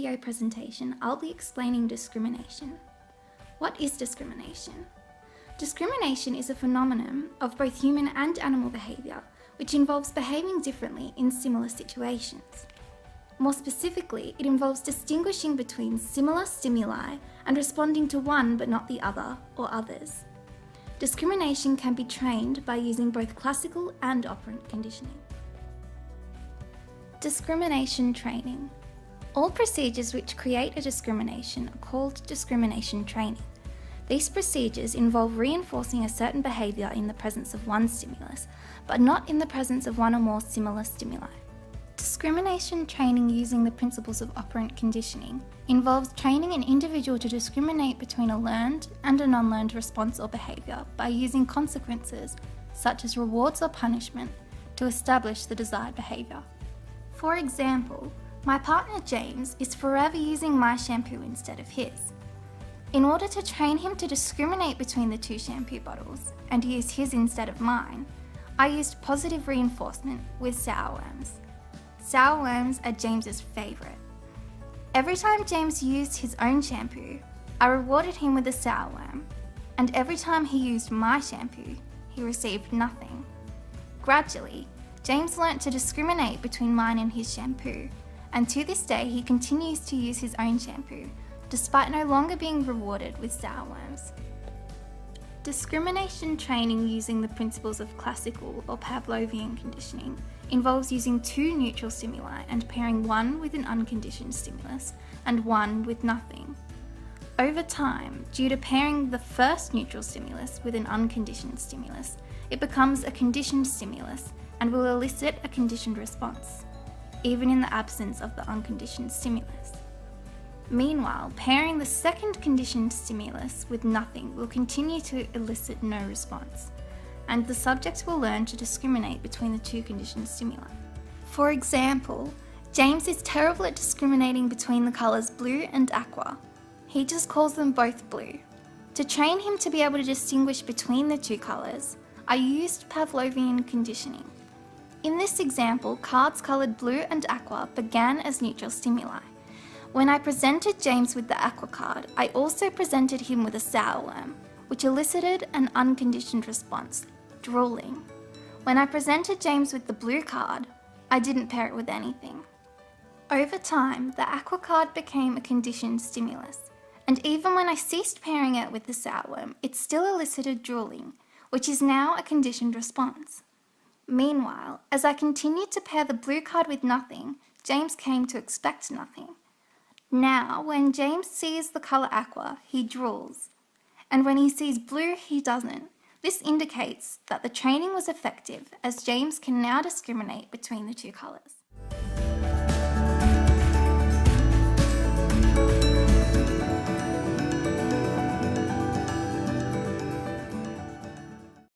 video presentation, I'll be explaining discrimination. What is discrimination? Discrimination is a phenomenon of both human and animal behaviour, which involves behaving differently in similar situations. More specifically, it involves distinguishing between similar stimuli and responding to one but not the other or others. Discrimination can be trained by using both classical and operant conditioning. Discrimination training. All procedures which create a discrimination are called discrimination training. These procedures involve reinforcing a certain behaviour in the presence of one stimulus, but not in the presence of one or more similar stimuli. Discrimination training using the principles of operant conditioning involves training an individual to discriminate between a learned and a non-learned response or behaviour by using consequences, such as rewards or punishment, to establish the desired behaviour. For example, my partner James is forever using my shampoo instead of his. In order to train him to discriminate between the two shampoo bottles and use his instead of mine, I used positive reinforcement with sourworms. Sourworms are James's favourite. Every time James used his own shampoo, I rewarded him with a sourworm, and every time he used my shampoo, he received nothing. Gradually, James learnt to discriminate between mine and his shampoo, and to this day he continues to use his own shampoo, despite no longer being rewarded with sourworms. Discrimination training using the principles of classical or Pavlovian conditioning involves using two neutral stimuli and pairing one with an unconditioned stimulus and one with nothing. Over time, due to pairing the first neutral stimulus with an unconditioned stimulus, it becomes a conditioned stimulus and will elicit a conditioned response, even in the absence of the unconditioned stimulus. Meanwhile, pairing the second conditioned stimulus with nothing will continue to elicit no response, and the subject will learn to discriminate between the two conditioned stimuli. For example, James is terrible at discriminating between the colours blue and aqua. He just calls them both blue. To train him to be able to distinguish between the two colours, I used Pavlovian conditioning. In this example, cards coloured blue and aqua began as neutral stimuli. When I presented James with the aqua card, I also presented him with a sourworm, which elicited an unconditioned response, drooling. When I presented James with the blue card, I didn't pair it with anything. Over time, the aqua card became a conditioned stimulus, and even when I ceased pairing it with the sourworm, it still elicited drooling, which is now a conditioned response. Meanwhile, as I continued to pair the blue card with nothing, James came to expect nothing. Now, when James sees the colour aqua, he drools, and when he sees blue, he doesn't. This indicates that the training was effective, as James can now discriminate between the two colours.